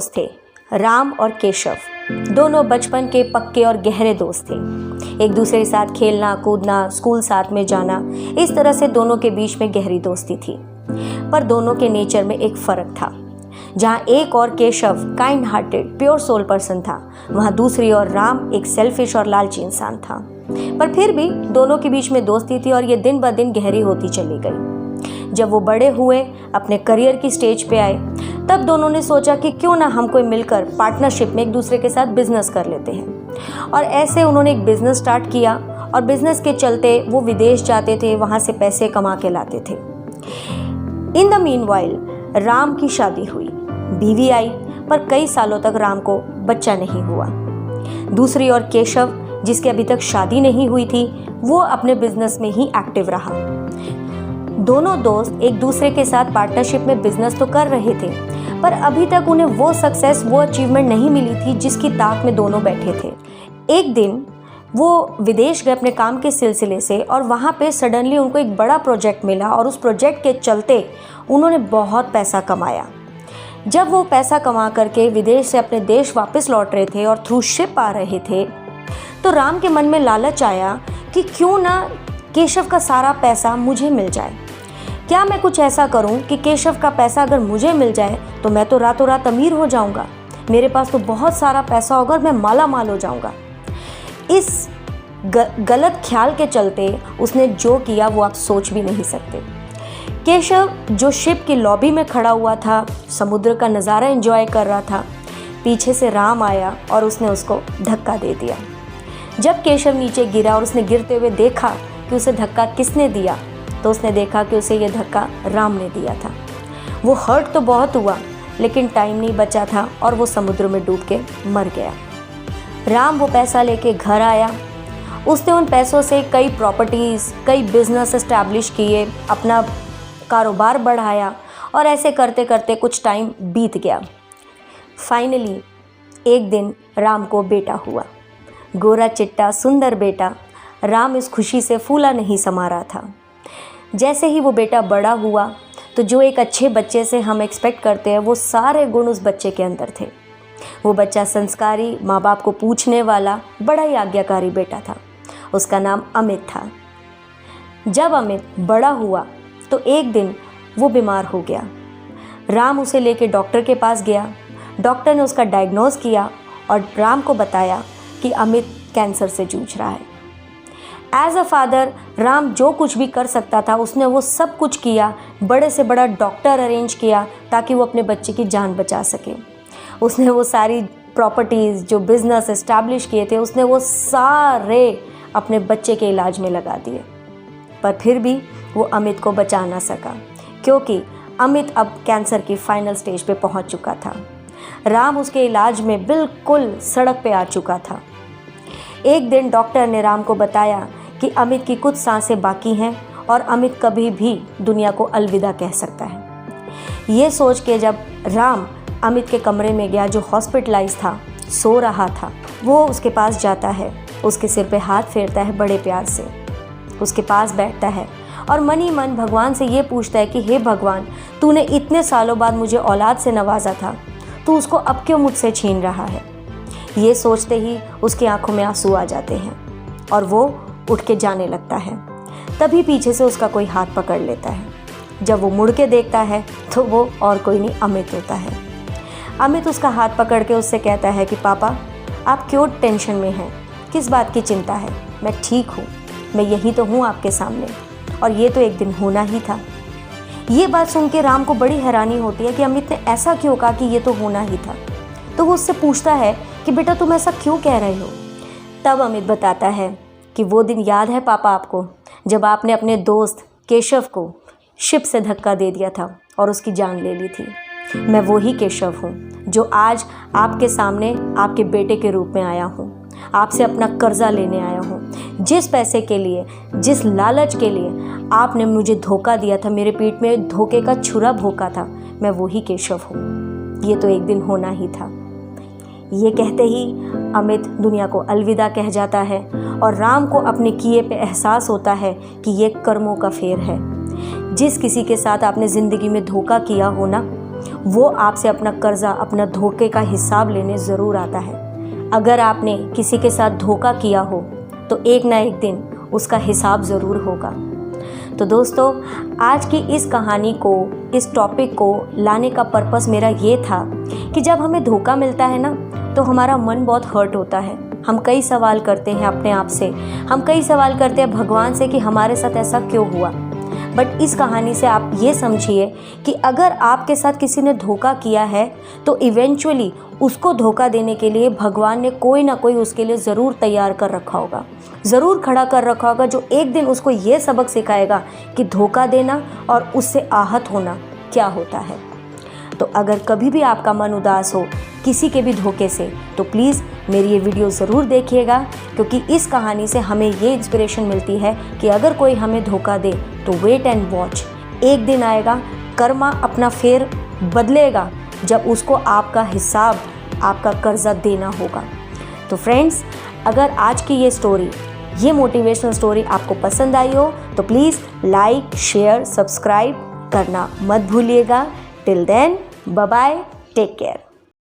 दोस्त थे, राम और केशव। दोनों बचपन के पक्के और गहरे दोस्त थे। एक दूसरे के साथ खेलना कूदना, स्कूल साथ में जाना, इस तरह से दोनों के बीच में गहरी दोस्ती थी। पर दोनों के नेचर में एक फ़र्क था। जहाँ एक और Keshav kind hearted pure soul person था, वहाँ दूसरी ओर राम एक सेल्फिश और लालची इंसान था। पर फिर भी दोनों के बीच में दोस्ती थी और ये दिन ब दिन गहरी होती चली गई। जब वो बड़े हुए, अपने करियर की स्टेज पे आए, तब दोनों ने सोचा कि क्यों ना हम कोई मिलकर पार्टनरशिप में एक दूसरे के साथ बिजनेस कर लेते हैं। और ऐसे उन्होंने एक बिजनेस स्टार्ट किया और बिजनेस के चलते वो विदेश जाते थे, वहाँ से पैसे कमा के लाते थे। इन द मीनवाइल राम की शादी हुई, बीवी आई, पर कई सालों तक राम को बच्चा नहीं हुआ। दूसरी ओर केशव, जिसकी अभी तक शादी नहीं हुई थी, वो अपने बिजनेस में ही एक्टिव रहा। दोनों दोस्त एक दूसरे के साथ पार्टनरशिप में बिजनेस तो कर रहे थे, पर अभी तक उन्हें वो सक्सेस, वो अचीवमेंट नहीं मिली थी जिसकी ताक में दोनों बैठे थे। एक दिन वो विदेश गए अपने काम के सिलसिले से और वहाँ पे सडनली उनको एक बड़ा प्रोजेक्ट मिला और उस प्रोजेक्ट के चलते उन्होंने बहुत पैसा कमाया। जब वो पैसा कमा करके विदेश से अपने देश वापस लौट रहे थे और थ्रू शिप आ रहे थे, तो राम के मन में लालच आया कि क्यों ना केशव का सारा पैसा मुझे मिल जाए। क्या मैं कुछ ऐसा करूं कि केशव का पैसा अगर मुझे मिल जाए तो मैं तो रातों रात अमीर हो जाऊंगा, मेरे पास तो बहुत सारा पैसा होगा और मैं माला माल हो जाऊंगा। इस गलत ख्याल के चलते उसने जो किया वो आप सोच भी नहीं सकते। केशव जो शिप की लॉबी में खड़ा हुआ था, समुद्र का नज़ारा एंजॉय कर रहा था, पीछे से राम आया और उसने उसको धक्का दे दिया। जब केशव नीचे गिरा और उसने गिरते हुए देखा कि उसे धक्का किसने दिया, तो उसने देखा कि उसे ये धक्का राम ने दिया था। वो हर्ट तो बहुत हुआ, लेकिन टाइम नहीं बचा था और वो समुद्र में डूब के मर गया। राम वो पैसा लेके घर आया। उसने उन पैसों से कई प्रॉपर्टीज़, कई बिजनेस एस्टैब्लिश किए, अपना कारोबार बढ़ाया और ऐसे करते करते कुछ टाइम बीत गया। फाइनली एक दिन राम को बेटा हुआ, गोरा चिट्टा सुंदर बेटा। राम इस खुशी से फूला नहीं समा रहा था। जैसे ही वो बेटा बड़ा हुआ, तो जो एक अच्छे बच्चे से हम एक्सपेक्ट करते हैं वो सारे गुण उस बच्चे के अंदर थे। वो बच्चा संस्कारी, माँ बाप को पूछने वाला, बड़ा ही आज्ञाकारी बेटा था। उसका नाम अमित था। जब अमित बड़ा हुआ तो एक दिन वो बीमार हो गया। राम उसे लेके डॉक्टर के पास गया। डॉक्टर ने उसका डायग्नोज किया और राम को बताया कि अमित कैंसर से जूझ रहा है। एज अ फादर राम जो कुछ भी कर सकता था उसने वो सब कुछ किया। बड़े से बड़ा डॉक्टर अरेंज किया ताकि वो अपने बच्चे की जान बचा सके। उसने वो सारी प्रॉपर्टीज़, जो बिज़नेस एस्टैब्लिश किए थे, उसने वो सारे अपने बच्चे के इलाज में लगा दिए। पर फिर भी वो अमित को बचा ना सका, क्योंकि अमित अब कैंसर की फाइनल स्टेज पे पहुंच चुका था। राम उसके इलाज में बिल्कुल सड़क पे आ चुका था। एक दिन डॉक्टर ने राम को बताया कि अमित की कुछ सांसें बाकी हैं और अमित कभी भी दुनिया को अलविदा कह सकता है। ये सोच के जब राम अमित के कमरे में गया, जो हॉस्पिटलाइज था, सो रहा था, वो उसके पास जाता है, उसके सिर पे हाथ फेरता है बड़े प्यार से, उसके पास बैठता है और मन ही मन भगवान से ये पूछता है कि हे भगवान, तूने इतने सालों बाद मुझे औलाद से नवाजा था, तू उसको अब क्यों मुझसे छीन रहा है। ये सोचते ही उसकी आंखों में आंसू आ जाते हैं और वो उठ के जाने लगता है। तभी पीछे से उसका कोई हाथ पकड़ लेता है। जब वो मुड़ के देखता है तो वो और कोई नहीं, अमित होता है। अमित उसका हाथ पकड़ के उससे कहता है कि पापा, आप क्यों टेंशन में हैं, किस बात की चिंता है, मैं ठीक हूँ, मैं यही तो हूँ आपके सामने, और ये तो एक दिन होना ही था। ये बात सुन के राम को बड़ी हैरानी होती है कि अमित ने ऐसा क्यों कहा कि ये तो होना ही था। तो वो उससे पूछता है कि बेटा तुम ऐसा क्यों कह रहे हो। तब अमित बताता है कि वो दिन याद है पापा आपको, जब आपने अपने दोस्त केशव को शिप से धक्का दे दिया था और उसकी जान ले ली थी। मैं वही केशव हूँ जो आज आपके सामने आपके बेटे के रूप में आया हूँ, आपसे अपना कर्जा लेने आया हूँ। जिस पैसे के लिए, जिस लालच के लिए आपने मुझे धोखा दिया था, मेरे पीठ में धोखे का छुरा भोंका था, मैं वही केशव हूँ। ये तो एक दिन होना ही था। ये कहते ही अमित दुनिया को अलविदा कह जाता है और राम को अपने किए पे एहसास होता है कि ये कर्मों का फेर है। जिस किसी के साथ आपने ज़िंदगी में धोखा किया हो ना, वो आपसे अपना कर्जा, अपना धोखे का हिसाब लेने ज़रूर आता है। अगर आपने किसी के साथ धोखा किया हो तो एक ना एक दिन उसका हिसाब ज़रूर होगा। तो दोस्तों, आज की इस कहानी को, इस टॉपिक को लाने का पर्पस मेरा ये था कि जब हमें धोखा मिलता है ना, तो हमारा मन बहुत हर्ट होता है। हम कई सवाल करते हैं अपने आप से, हम कई सवाल करते हैं भगवान से कि हमारे साथ ऐसा क्यों हुआ। बट इस कहानी से आप ये समझिए कि अगर आपके साथ किसी ने धोखा किया है तो इवेंचुअली उसको धोखा देने के लिए भगवान ने कोई ना कोई उसके लिए ज़रूर तैयार कर रखा होगा, ज़रूर खड़ा कर रखा होगा, जो एक दिन उसको ये सबक सिखाएगा कि धोखा देना और उससे आहत होना क्या होता है। तो अगर कभी भी आपका मन उदास हो किसी के भी धोखे से, तो प्लीज़ मेरी ये वीडियो ज़रूर देखिएगा, क्योंकि इस कहानी से हमें ये इंस्पिरेशन मिलती है कि अगर कोई हमें धोखा दे तो वेट एंड वॉच। एक दिन आएगा, कर्मा अपना फेर बदलेगा, जब उसको आपका हिसाब, आपका कर्जा देना होगा। तो फ्रेंड्स, अगर आज की ये स्टोरी, ये मोटिवेशनल स्टोरी आपको पसंद आई हो तो प्लीज़ लाइक, शेयर, सब्सक्राइब करना मत भूलिएगा। Till then, bye bye, take care.